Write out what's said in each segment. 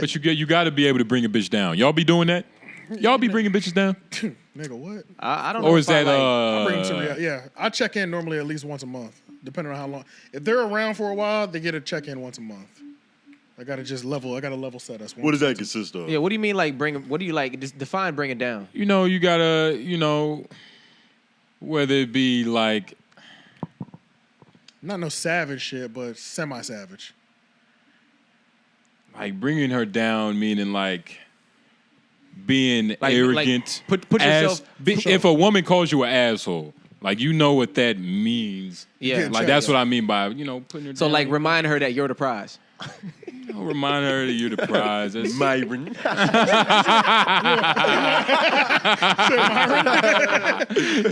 But you got to be able to bring a bitch down. Y'all be doing that? Y'all be bringing bitches down? Nigga, what? I don't know. Or is that I bring them to yeah. I check in normally at least once a month, depending on how long. If they're around for a while, they get a check in once a month. I gotta level set us. What does that consist of? Yeah, what do you mean like what do you like define bring it down? You know, you gotta, you know, whether it be like not no savage shit, but semi-savage. Like bringing her down, meaning like being arrogant. Like put yourself. If a woman calls you an asshole, like you know what that means. Yeah, like that's what I mean by putting her down. So like remind her that you're the prize. Remind her that you're the prize. That's Myron.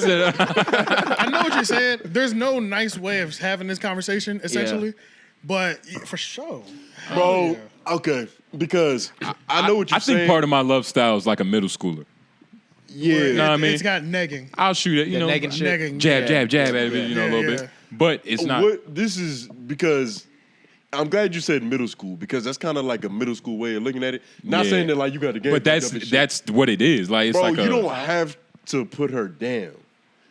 I know what you're saying. There's no nice way of having this conversation, essentially, but for sure. Bro, okay, because I know what you're saying. I think part of my love style is like a middle schooler. Yeah. You know what I mean? It's got negging. I'll shoot it, negging, jab at it, a little bit. But it's not. This is because I'm glad you said middle school because that's kind of like a middle school way of looking at it. Not saying that like you got the game. But that's what it is. Like it's bro, like you don't have to put her down.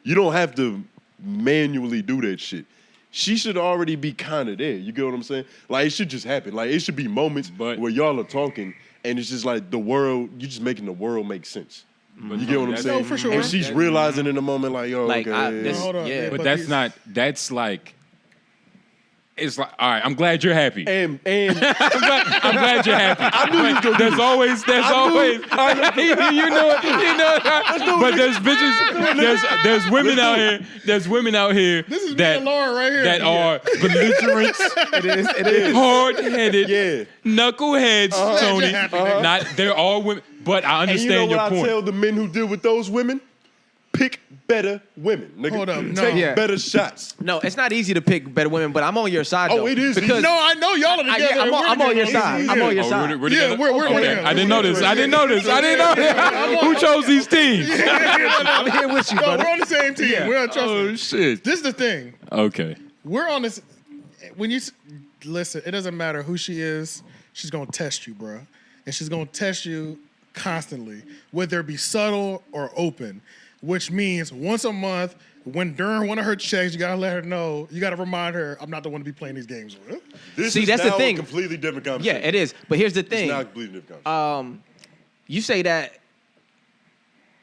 You don't have to manually do that shit. She should already be kind of there. You get what I'm saying? Like it should just happen. Like it should be moments where y'all are talking and it's just like the world. You just making the world make sense. You get what I'm saying? No, for sure. And she's realizing in the moment, like, yo, like, okay. Hold on. Yeah. But that's not. That's like. It's like, all right. I'm glad you're happy. And I'm glad you're happy. I knew you was gonna There's always. you know it. But there's bitches. There's women out here. There's women out here This is me that and Laura right here. that are belligerent, It is. hard-headed, knuckleheads. Tony, not they're all women. But I And you understand know your what point. I tell the men who deal with those women? Pick better women, nigga. Hold up, no. Take Yeah. better shots. No, it's not easy to pick better women, but I'm on your side though. Oh, it is because easy. No, I know y'all are together. I'm on your side. I'm on your side. We're Yeah, together? we're Okay. together. I didn't know this. I didn't know this. Who chose these teams? I'm here with you, No, brother. we're on the same team. Yeah. We're on trust me. Oh shit. This is the thing. Okay. We're on this. When you listen, it doesn't matter who she is. She's gonna test you, bro, and she's gonna test you constantly, whether it be subtle or open. Which means once a month, during one of her checks, you gotta let her know. You gotta remind her, I'm not the one to be playing these games with. This See, is that's now the thing. A completely different Yeah, conversation. it is. But here's the thing. It's not a completely different conversation. You say that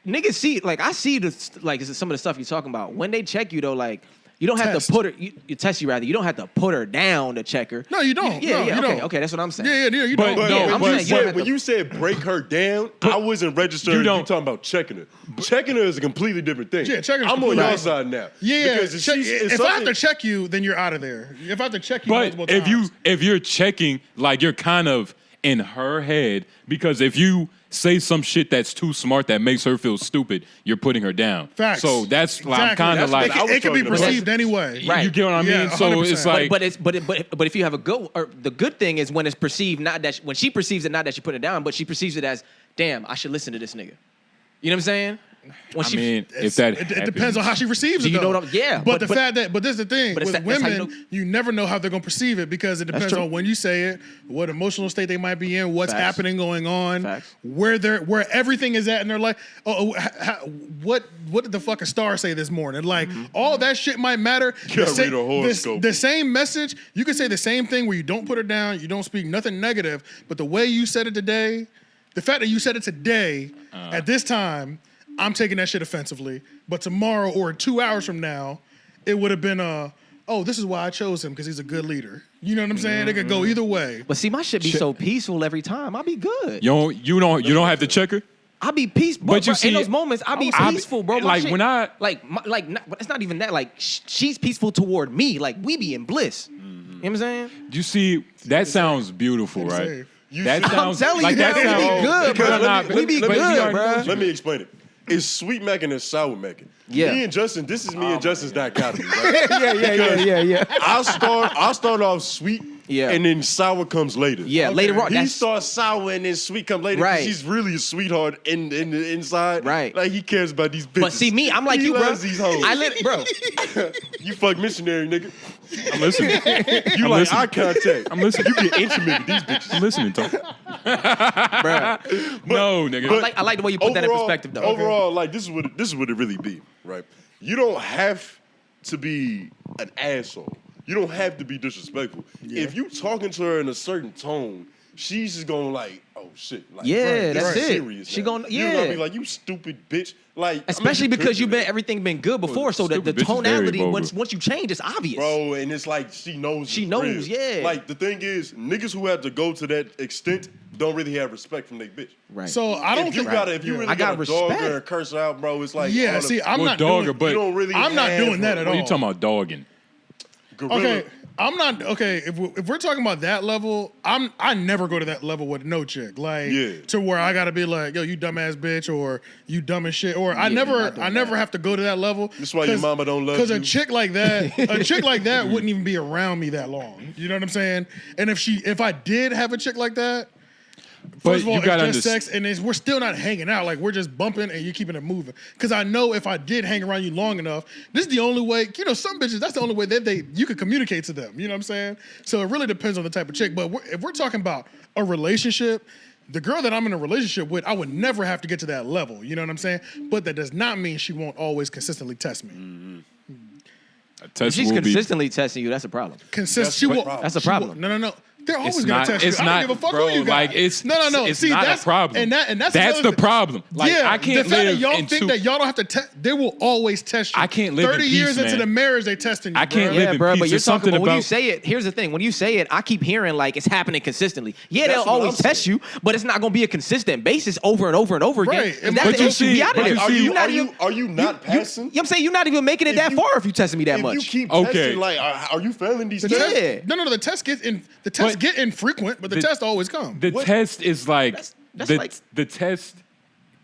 niggas see, like I see some of the stuff you're talking about. When they check you though, like you don't have Test. to put her. You test you rather. You don't have to put her down to check her. No, you don't. Yeah, No, yeah. you Okay, don't. okay. That's what I'm saying. Yeah, you But don't. no, I'm when, saying you don't have when to- you said break her down, I wasn't registered. You You don't- talking about checking her. Checking her is a completely different thing. Yeah, checking her is I'm on completely your different. side now. Yeah, Because if I have to check you, then you're out of there. If I have to check you But multiple times. if you're checking, like you're kind of in her head, because if you say some shit that's too smart that makes her feel stupid, you're putting her down. Facts. So that's Exactly. I'm kind of like I was it can be talking about- perceived anyway. Right. you get what I mean. Yeah, So 100%. it's like But if you have a good, or the good thing is when it's perceived, not that when she perceives it, not that she put it down, but she perceives it as, damn, I should listen to this nigga. You know what I'm saying? When I mean, if that It depends on how she receives Do it. you know though. what I'm- yeah, But but- this is the thing but it's with that's how women, you you never know how they're gonna perceive it because it depends true. on when you say it, what emotional state they might be in, what's Facts. happening going on, Facts. where everything is at in their life. What did the fucking star say this morning? Like all that shit might matter. You gotta read a horoscope. The same message, you can say the same thing where you don't put her down, you don't speak nothing negative, but the way you said it today, the fact that you said it today at this time, I'm taking that shit offensively. But tomorrow or 2 hours from now, it would have been this is why I chose him because he's a good leader. You know what I'm saying? It could go either way. But see, my shit be so peaceful every time. I be good. you don't have to check her. I be peaceful. But you bro, see, in those moments, I be peaceful, bro. My like shit- when I it's not even that. Like she's peaceful toward me. Like we be in bliss. You know what I'm saying? you see that sounds beautiful, right? safe. That sounds telling like you, that we be sounds good, bro. We be good, bro. Let me explain it. It's sweet macking and sour macking. Yeah. Me and Justin, this is me and Justin's dichotomy. Right? Yeah. I'll start off sweet Yeah. And then sour comes later. Yeah, later on. He starts sour and then sweet comes later. Right. He's really a sweetheart in the inside. Right. Like he cares about these bitches. But see me, I'm like He you, bro. loves these hoes. Bro. You fuck missionary, nigga. I'm listening. You I'm like listening. eye contact. I'm listening. You get intimate with these bitches. I'm listening, Tom. Bro. No, nigga. I like the way you put that in perspective, though. Overall, like this is what it really be, right? You don't have to be an asshole. You don't have to be disrespectful. If you talking to her in a certain tone, she's just gonna like, oh shit, like, Yeah, this that's is it. serious She now. gonna- You're gonna yeah. be like, you stupid bitch, like, Especially I mean, because you everything been good before, so that the Stupid bitch is very tonality vulgar. once you change, it's obvious. Bro, and it's like she knows. She it's knows, real. yeah. Like the thing is, niggas who have to go to that extent don't really have respect from their bitch. Right. So I don't If you think gotta, if you really I got gotta dog respect. her and curse her out, bro, it's like Yeah, all the see, I'm Well, not dog her, doing. but you don't really. I'm not have doing that her. at What are all. you talking about, dogging? Gorilla. Okay, I'm not okay. If we're talking about that level, I never go to that level with no chick, like Yeah. to where I gotta be like, yo, you dumbass bitch, or you dumb as shit, or I not never doing have to go to that level. That's why your mama don't love Because a you. chick like that, wouldn't even be around me that long. You know what I'm saying? And if I did have a chick like that. But First of all, you gotta it's just understand. sex, and we're still not hanging out. Like, we're just bumping, and you're keeping it moving. Because I know if I did hang around you long enough, this is the only way. You know, some bitches, that's the only way that you could communicate to them. You know what I'm saying? So it really depends on the type of chick. But if we're talking about a relationship, the girl that I'm in a relationship with, I would never have to get to that level. You know what I'm saying? But that does not mean she won't always consistently test me. A If test she's will be. consistently testing you, that's a problem. She will. problem. That's a she will- problem. No. They're always It's gonna not. test you. It's I not, don't give a fuck bro. who you got. Like it's no. It's See, not that's a problem. and that's the another thing. problem. Like yeah, I can't the fact live that y'all in think two- that y'all don't have to test. They will always test you. I can't live in 30 peace, years into man. the marriage, they testing you. I can't bro. live Yeah, in bro, peace. but you're There's something talking. But when you about- say it, here's the thing. When you say it, I keep hearing like it's happening consistently. Yeah, That's they'll what always I'm test you, but it's not gonna be a consistent basis over and over and over again. Right. If But that's the you issue, see- we out of but there. you Are see- you, not even. are you not passing? You know what I'm saying? You're not even making it If that you- far if you testing me that If much. you keep Okay. testing, like, are you failing these The tests? test, no. The test But- get infrequent, but the test always come. The test is like That's the, like- the test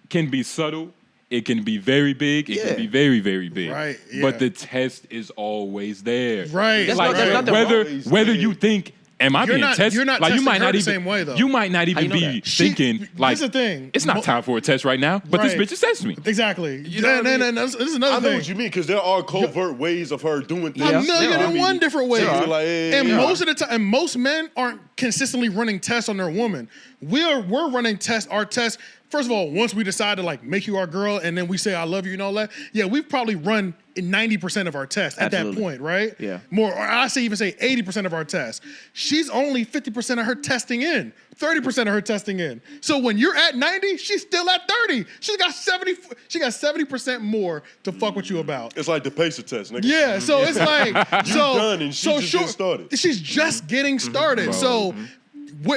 can be subtle. It can be very big. It Yeah. can be very, very big. Right, yeah. But the test is always there. Right. That's Like no- there's nothing whether you think, am I You're being not- tested? you're not like you testing might her not the even same way, though. You might not even you know be that? thinking like Here's the thing. it's not time for a test right now. But Right. this bitch is testing me. Exactly. You know what I mean? And this is I another know thing. what you mean, because there are covert ways of her doing things. Yeah. A million There and are. one different ways. There are. Like, yeah, and yeah. most of the time, and most men aren't consistently running tests on their woman. We're running our tests. First of all, once we decide to like make you our girl, and then we say I love you and all that, yeah, we've probably run 90% of our tests at Absolutely. that point, right? Yeah. More, or I say even say 80% of our tests. She's only 50% of her testing in, 30% of her testing in. So when you're at 90, she's still at 30. She got 70% more to fuck with you about. It's like the pacer test, nigga. Yeah, so it's like so done and she just getting started. She's just getting started. So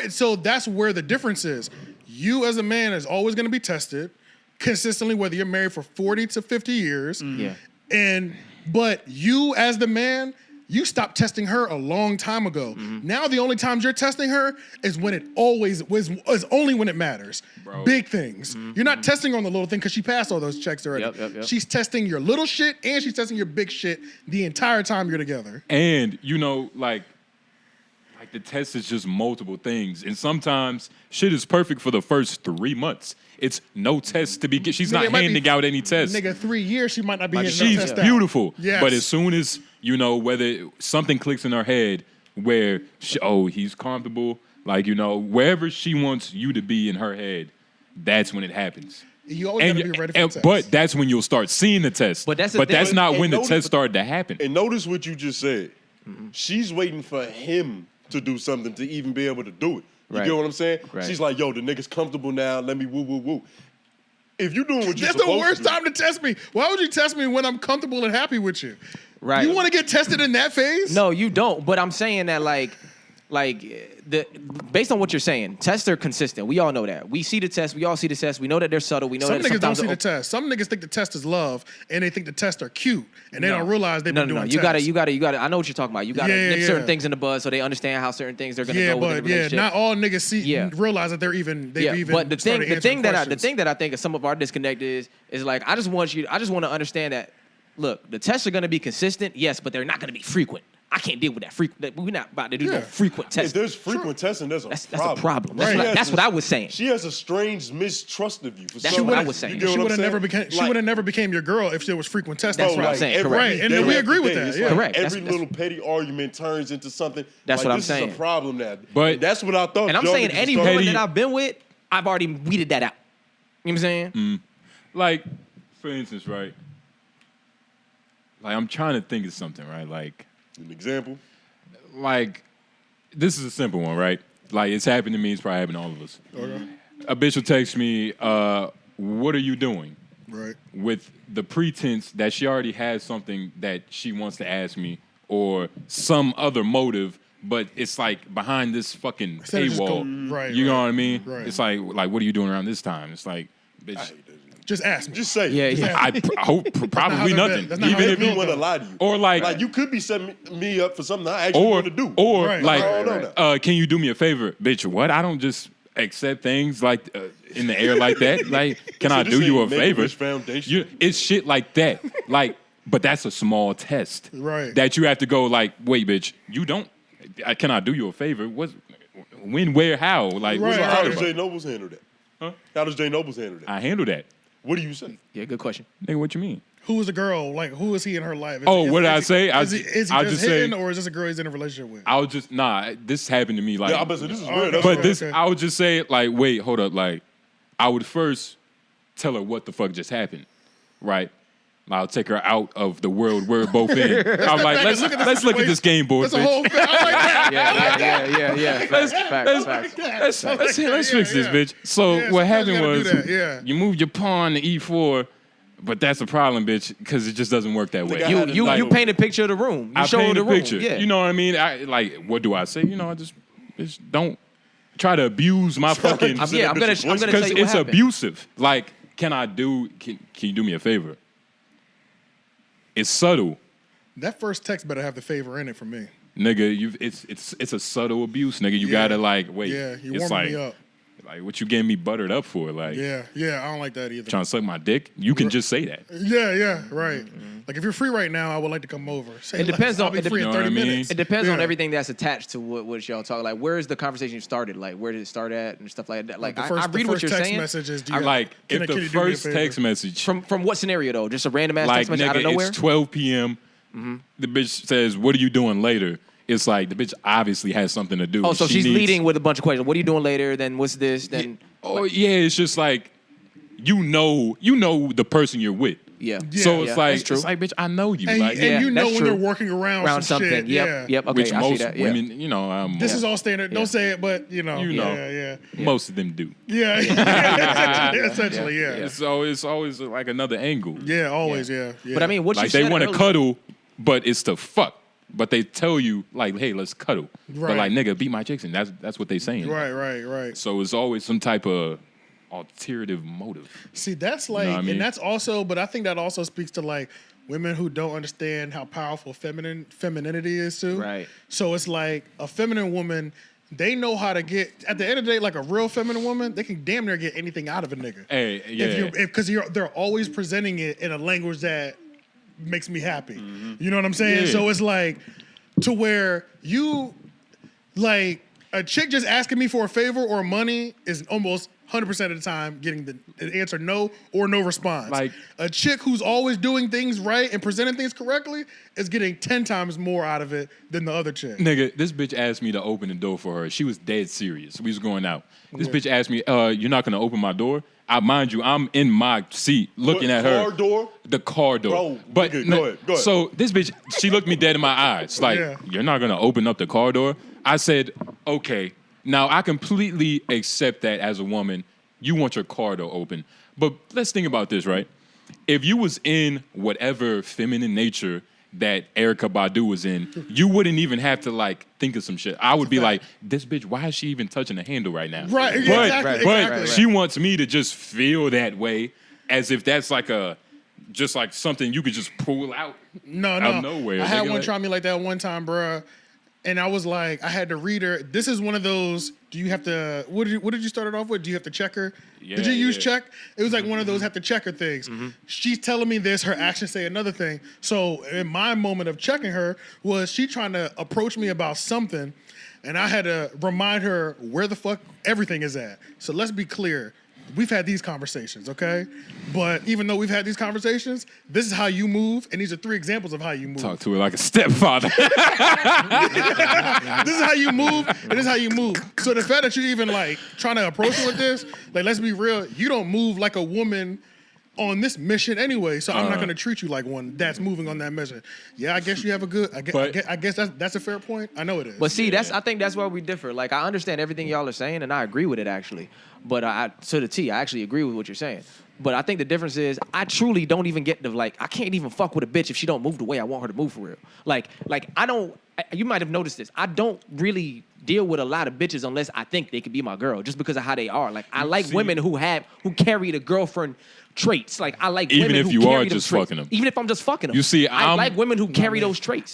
so that's where the difference is. You as a man is always going to be tested consistently, whether you're married for 40 to 50 years. Yeah. But you as the man, you stopped testing her a long time ago. Now the only times you're testing her is when it is only when it matters. Bro. Big things. You're not testing her on the little thing because she passed all those checks already. Yep. She's testing your little shit and she's testing your big shit the entire time you're together. And you know, like the test is just multiple things. And sometimes shit is perfect for the first 3 months. It's no test to be. She's Nigga, not it might be- handing out any tests. Nigga, 3 years she might not be Like, hitting no she's test out. beautiful. Yes. But as soon as, you know, whether something clicks in her head where, he's comfortable, like, you know, wherever she wants you to be in her head, that's when it happens. You always gotta be ready for the test. But that's when you'll start seeing the test. But that's the thing. that's not And when the notice- test started to happen. And notice what you just said. She's waiting for him to do something to even be able to do it. You Right. get what I'm saying? Right. She's like, yo, the nigga's comfortable now. Let me woo, woo, woo. If you doing what you're That's supposed the worst to do, time to test me. Why would you test me when I'm comfortable and happy with you? Right. You want to get tested in that phase? No, you don't. But I'm saying that based on what you're saying, tests are consistent. We all know that. We see the test. We all see the test. We know that they're subtle. We know Some that niggas don't sometimes see the test. Some niggas think the test is love, and they think the tests are cute, and they don't realize they've been doing You tests. gotta. I know what you're talking about. You gotta Yeah, nip yeah, certain yeah. things in the bud so they understand how certain things they're gonna Yeah, go with in the but yeah, relationship. not all niggas Yeah. realize that they've even But the started answering thing questions. that I think is some of our disconnect is like I just want to understand that. Look, the tests are gonna be consistent, yes, but they're not gonna be frequent. I can't deal with that frequent. We're not about to do Yeah. no frequent If testing. there's frequent testing, there's a That's problem. a problem. Right. That's what I was saying. She has a strange mistrust of you. For That's some what I reason. was saying. You get She what would I'm have never saying? became. She would have never became your girl if there was frequent testing. That's what I'm saying. Correct. Right, and day we after agree with day, that. it's Yeah. like Correct. Every That's- little petty argument turns into something. That's like, what I'm this saying. is a problem now. But- that's what I thought. And I'm y'all saying niggas any started- woman that I've been with, I've already weeded that out. You know what I'm saying? Like, for instance, right? Like, I'm trying to think of something, right? An example. Like, this is a simple one, right? Like, it's happened to me. It's probably happened to all of us. Okay. A bitch will text me, what are you doing? Right. With the pretense that she already has something that she wants to ask me or some other motive, but it's like behind this fucking Instead of just paywall. go- right, You know right, what I mean? right. It's like, what are you doing around this time? It's like, bitch, Just ask me. Just say. Yeah, it. yeah. I hope probably how nothing. that's not how Even they if built you want to lie to you. or like you could be setting me up for something I actually want to do. Or Right, like, right, right. can you do me a favor, bitch? What? I don't just accept things like in the air like that. Like, can I this do you a ain't Make a favor? Wish Foundation. It's shit like that. Like, but that's a small test. Right. That you have to go like, wait, bitch, you don't. Can I do you a favor? When, where, how? Like, what's Right, all How about? does Jay Nobles handle that? Huh? How does Jay Nobles handle that? I handle that. What do you say? Yeah, good question. Nigga, what you mean? Who is the girl? Like, who is he in her life? Oh, what did I say? Is he I'll just just say- hitting, or is this a girl he's in a relationship with? I'll just this happened to me like. Yeah, I bet this is Oh, real. That's But okay, this, okay. I would just say, like, wait, hold up. Like, I would first tell her what the fuck just happened, right? I'll take her out of the world we're both in. I'm like, let's look at this game board, That's a whole bitch. thing. I like that. Yeah. Facts. Let's fix this, bitch. So Yeah, what sometimes happened you gotta was do that, yeah. you moved your pawn to E4, but that's a problem, bitch, because it just doesn't work that way. I You had to you like- you paint a picture of the room. You I show her paint the a room. picture. Yeah. You know what I mean? I like, what do I say? You know, I just don't try to abuse my fucking. I'm gonna tell you what Because it's happened. abusive. Like, can you do me a favor? It's subtle, That first text better have the favor in it for me. nigga. It's a subtle abuse, nigga. You gotta like wait. Yeah, you it's warming like, me up. Like, what you getting me buttered up for? Like, Yeah, I don't like that either. trying to suck my dick? You can just say that. Yeah, right. Like if you're free right now, I would like to come over. Say It depends I'll on- be it free in dep- you know 30 what I mean? minutes. It depends on Yeah. everything that's attached to what y'all talk. Like, where is the conversation started? Like, where did it start at and stuff like that? Like, The I first read what you're text saying. messages. Do I you like can if you the do me a first favor? text message From what scenario though? Just a random ass like text message out of nigga, nowhere. it's 12 p.m. The bitch says, "What are you doing later?" It's like the bitch obviously has something to do. Oh, so She she's needs- leading with a bunch of questions. What are you doing later? Then what's this? Then Oh yeah, it's just like you know the person you're with. yeah. So Yeah, it's like that's true. it's like bitch, I know you. And, like and you know that's when true. they're working around some something. shit. Yep. Yeah. Yep. Okay. which I most see that. Yeah. women, you know, This is all standard. Don't say it, but you know. You know. Yeah. most of them do. Yeah. Essentially, yeah. So it's always like another angle. Yeah, always, yeah. But I mean, what Like you they said want to earlier- cuddle, but it's to fuck. But they tell you like, hey, let's cuddle. Right. But like, nigga, beat my chicks, and that's what they saying. Right. So it's always some type of alternative motive. See, that's like, what I mean? and that's also, but I think that also speaks to like women who don't understand how powerful femininity is too. Right. So it's like a feminine woman, they know how to get, at the end of the day, like a real feminine woman, they can damn near get anything out of a nigga. Hey, yeah. Because they're always presenting it in a language that makes me happy. You know what I'm saying? Yeah. So it's like to where you, like, a chick just asking me for a favor or money is almost 100% of the time getting the answer no or no response. Like- a chick who's always doing things right and presenting things correctly is getting 10 times more out of it than the other chick. Nigga, this bitch asked me to open the door for her. She was dead serious. We was going out. This bitch asked me, you're not gonna open my door? Mind you, I'm in my seat looking at her. Car door? The car door. Bro, but nigga, go ahead. So this bitch, she looked me dead in my eyes. Like, Yeah. you're not gonna open up the car door? I said, okay. Now I completely accept that as a woman, you want your car door open. But let's think about this, right? If you was in whatever feminine nature that Erykah Badu was in, you wouldn't even have to like think of some shit. I would be like, this bitch, why is she even touching the handle right now? Right, But, exactly, but exactly. she wants me to just feel that way as if that's like just like something you could just pull out. No. Out of nowhere, I had nigga, one like- try me like that one time, bruh. And I was like, I had to read her. This is one of those. Do you have to? What did you start it off with? Do you have to check her? Yeah, did you use yeah. check? It was like one of those have to check her things. She's telling me this. Her actions say another thing. So in my moment of checking her was she trying to approach me about something, and I had to remind her where the fuck everything is at. So let's be clear. We've had these conversations, okay? But even though we've had these conversations, this is how you move, and these are 3 examples of how you move. Talk to her like a stepfather. This is how you move, and this is how you move. So the fact that you're even like trying to approach her with this, like let's be real, you don't move like a woman on this mission anyway. So I'm not gonna treat you like one that's moving on that mission. Yeah, I guess you have a good. I guess that's a fair point. I know it is. But see, I think that's where we differ. Like, I understand everything y'all are saying, and I agree with it actually. But to the T, I actually agree with what you're saying. But I think the difference is I truly don't even get to, like, I can't even fuck with a bitch if she don't move the way I want her to move for real. Like I don't. You might have noticed this. I don't really deal with a lot of bitches unless I think they could be my girl, just because of how they are. Like, I like women who carry the girlfriend traits. Like, I like Even women if who you carry are them just traits. fucking them. Even if I'm just fucking them. You see, I like women who carry those traits.